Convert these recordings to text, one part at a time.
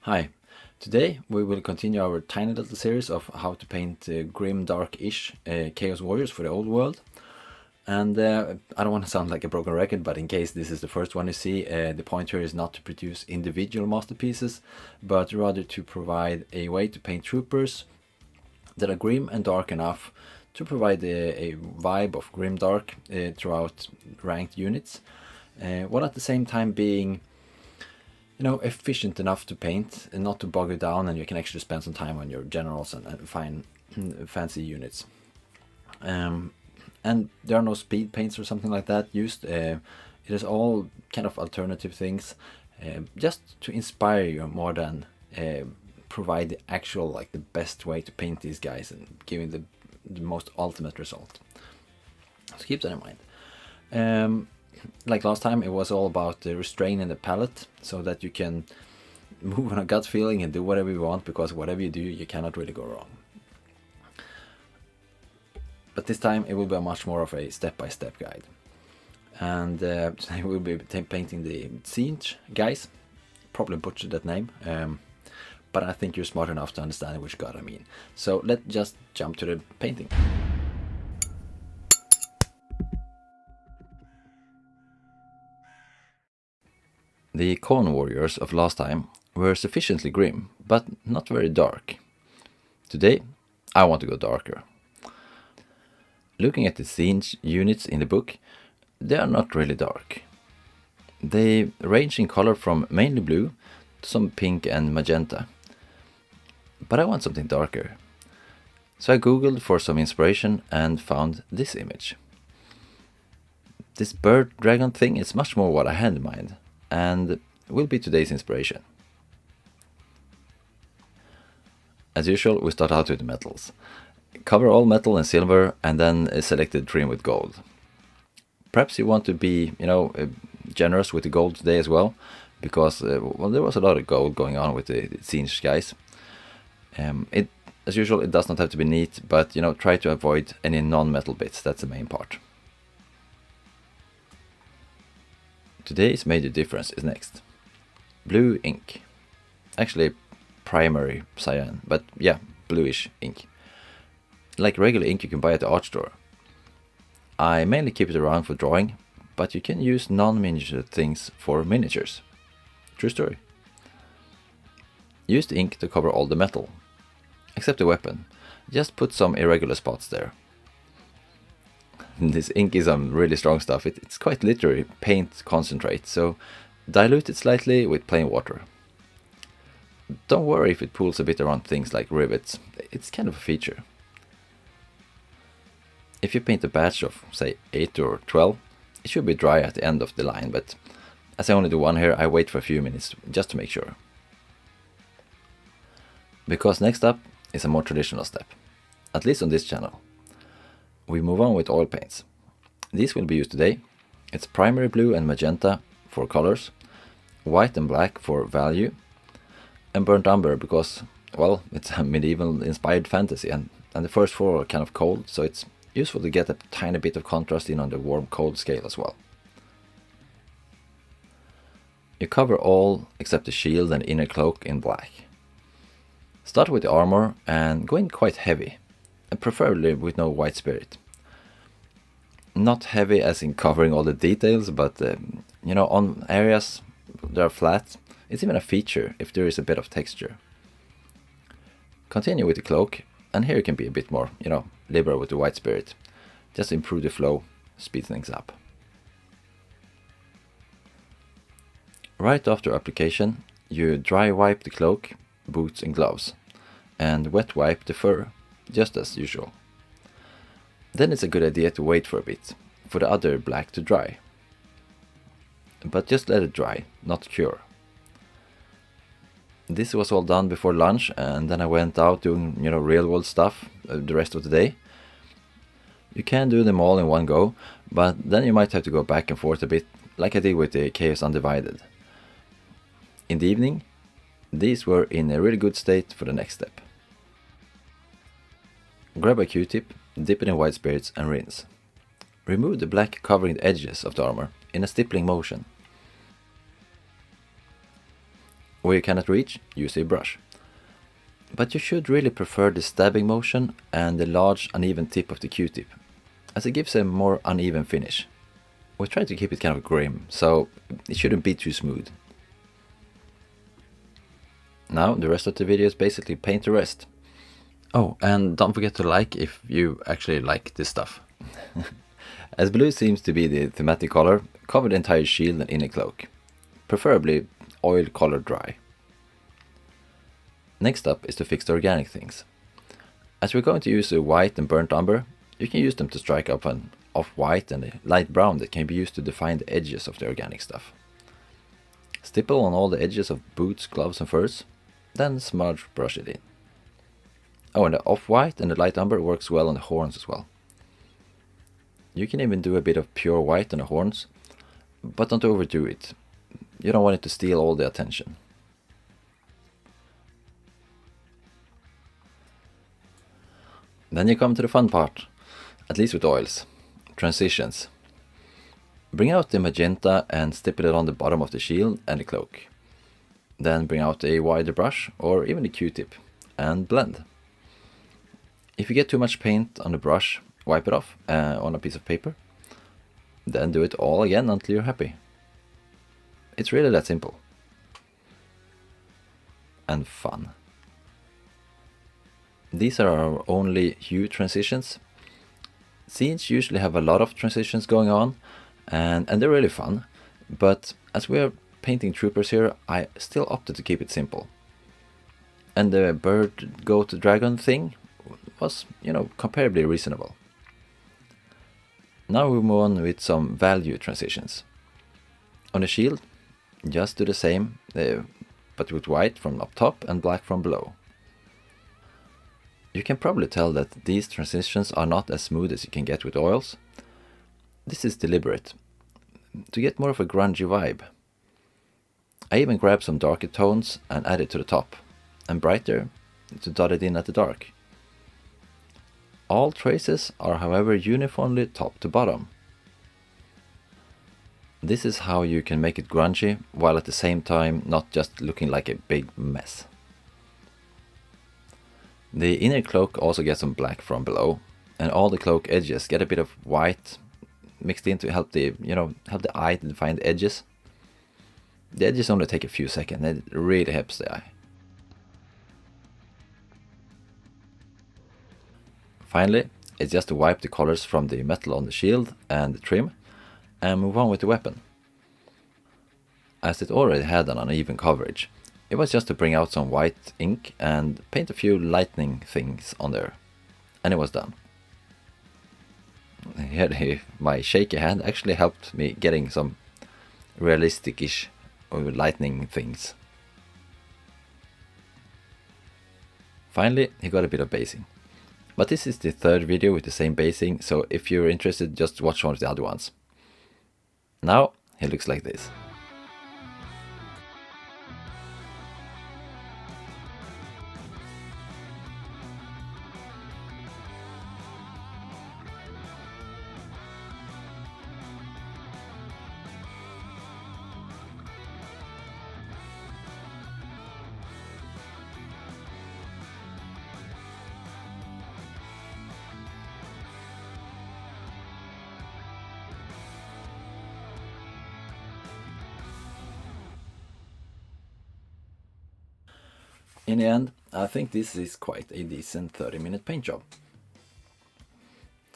Hi, today we will continue our tiny little series of how to paint Grimdark-ish Chaos Warriors for the old world. And I don't want to sound like a broken record, but in case this is the first one you see, the point here is not to produce individual masterpieces, but rather to provide a way to paint troopers that are grim and dark enough to provide a vibe of grimdark throughout ranked units, while at the same time being efficient enough to paint and not to bog you down, and you can actually spend some time on your generals and find fancy units. And there are no speed paints or something like that used. It is all kind of alternative things, just to inspire you more than provide the actual, like, the best way to paint these guys and giving the most ultimate result. So keep that in mind. Like last time, it was all about restraining the palette so that you can move on a gut feeling and do whatever you want, because whatever you do, you cannot really go wrong. But this time it will be much more of a step-by-step guide. And today we'll be painting the Tzeentch guys. Probably butchered that name, but I think you're smart enough to understand which god I mean. So let's just jump to the painting. The Tzeentch Warriors of last time were sufficiently grim, but not very dark. Today, I want to go darker. Looking at the Tzeentch units in the book, they are not really dark. They range in color from mainly blue to some pink and magenta. But I want something darker. So I googled for some inspiration and found this image. This bird dragon thing is much more what I had in mind, and will be today's inspiration. As usual, we start out with the metals. Cover all metal in silver and then select the trim with gold. Perhaps you want to be, generous with the gold today as well, because there was a lot of gold going on with the Tzeentch guys. As usual, it does not have to be neat, but try to avoid any non-metal bits. That's the main part. Today's major difference is next. Blue ink. Actually, primary cyan, but yeah, bluish ink. Like regular ink you can buy at the art store. I mainly keep it around for drawing, but you can use non-miniature things for miniatures. True story. Use the ink to cover all the metal, except the weapon. Just put some irregular spots there. This ink is some really strong stuff. It's quite literally paint concentrate, so dilute it slightly with plain water. Don't worry if it pulls a bit around things like rivets. It's kind of a feature. If you paint a batch of, say, 8 or 12, it should be dry at the end of the line, but as I only do one here, I wait for a few minutes just to make sure. Because next up is a more traditional step, at least on this channel. We move on with oil paints. These will be used today. It's primary blue and magenta for colors, white and black for value, and burnt umber because, well, it's a medieval inspired fantasy, and the first four are kind of cold, so it's useful to get a tiny bit of contrast in on the warm-cold scale as well. You cover all except the shield and inner cloak in black. Start with the armor and go in quite heavy, and preferably with no white spirit. Not heavy as in covering all the details, but on areas that are flat, it's even a feature if there is a bit of texture. Continue with the cloak, and here you can be a bit more, liberal with the white spirit. Just improve the flow, speed things up. Right after application, you dry wipe the cloak, boots and gloves, and wet wipe the fur, just as usual. Then it's a good idea to wait for a bit, for the other black to dry. But just let it dry, not cure. This was all done before lunch, and then I went out doing, real world stuff the rest of the day. You can do them all in one go, but then you might have to go back and forth a bit, like I did with the Chaos Undivided. In the evening, these were in a really good state for the next step. Grab a Q-tip, dip it in white spirits and rinse. Remove the black covering the edges of the armor in a stippling motion. Where you cannot reach, use a brush. But you should really prefer the stabbing motion and the large uneven tip of the Q-tip, as it gives a more uneven finish. We try to keep it kind of grim, so it shouldn't be too smooth. Now the rest of the video is basically paint the rest. Oh, and don't forget to like if you actually like this stuff. As blue seems to be the thematic color, cover the entire shield and inner cloak, preferably oil colored dry. Next up is to fix the organic things. As we're going to use a white and burnt umber, you can use them to strike up an off-white and a light brown that can be used to define the edges of the organic stuff. Stipple on all the edges of boots, gloves and furs, then smudge brush it in. Oh, and the off-white and the light umber works well on the horns as well. You can even do a bit of pure white on the horns, but don't overdo it. You don't want it to steal all the attention. Then you come to the fun part, at least with oils, transitions. Bring out the magenta and stipple it on the bottom of the shield and the cloak. Then bring out a wider brush or even a Q-tip and blend. If you get too much paint on the brush, wipe it off on a piece of paper. Then do it all again until you're happy. It's really that simple. And fun. These are our only hue transitions. Tzeentch usually have a lot of transitions going on, and they're really fun, but as we're painting troopers here, I still opted to keep it simple. And the bird, goat, dragon thing was, comparably reasonable. Now we move on with some value transitions. On the shield, just do the same, but with white from up top and black from below. You can probably tell that these transitions are not as smooth as you can get with oils. This is deliberate, to get more of a grungy vibe. I even grabbed some darker tones and added to the top, and brighter to dot it in at the dark. All traces are however uniformly top to bottom. This is how you can make it grungy while at the same time not just looking like a big mess. The inner cloak also gets some black from below, and all the cloak edges get a bit of white mixed in to help the eye to define the edges. The edges only take a few seconds, and it really helps the eye. Finally, it's just to wipe the colors from the metal on the shield and the trim, and move on with the weapon. As it already had an uneven coverage, it was just to bring out some white ink and paint a few lightning things on there, and it was done. Here, my shaky hand actually helped me getting some realistic-ish lightning things. Finally, he got a bit of basing. But this is the third video with the same basing, so if you're interested, just watch one of the other ones. Now, he looks like this. In the end, I think this is quite a decent 30-minute paint job.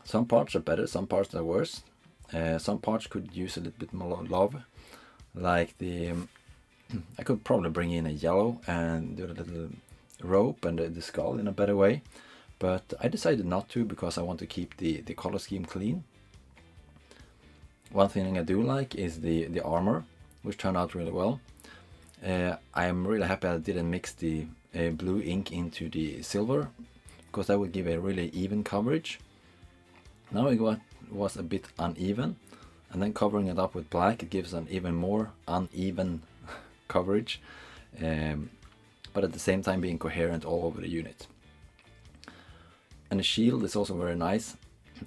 Some parts are better, some parts are worse. Some parts could use a little bit more love. Like I could probably bring in a yellow and do a little rope and the skull in a better way. But I decided not to because I want to keep the color scheme clean. One thing I do like is the armor, which turned out really well. I'm really happy I didn't mix the blue ink into the silver, because that would give a really even coverage. Now it was a bit uneven, and then covering it up with black, it gives an even more uneven coverage, but at the same time being coherent all over the unit. And the shield is also very nice.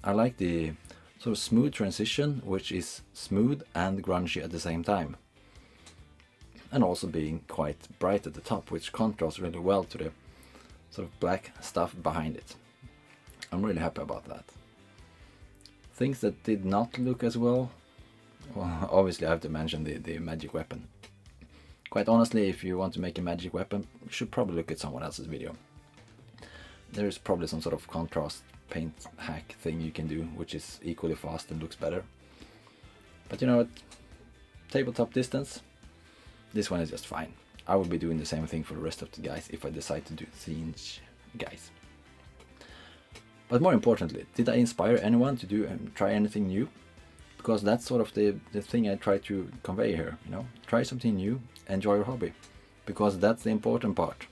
I like the sort of smooth transition, which is smooth and grungy at the same time. and also being quite bright at the top, which contrasts really well to the sort of black stuff behind it. I'm really happy about that. Things that did not look as well, obviously I have to mention the magic weapon. Quite honestly, if you want to make a magic weapon, you should probably look at someone else's video. There's probably some sort of contrast paint hack thing you can do, which is equally fast and looks better. But you know what, tabletop distance, this one is just fine. I will be doing the same thing for the rest of the guys if I decide to do Tzeentch guys. But more importantly, did I inspire anyone to do and try anything new? Because that's sort of the thing I try to convey here, you know. Try something new, enjoy your hobby. Because that's the important part.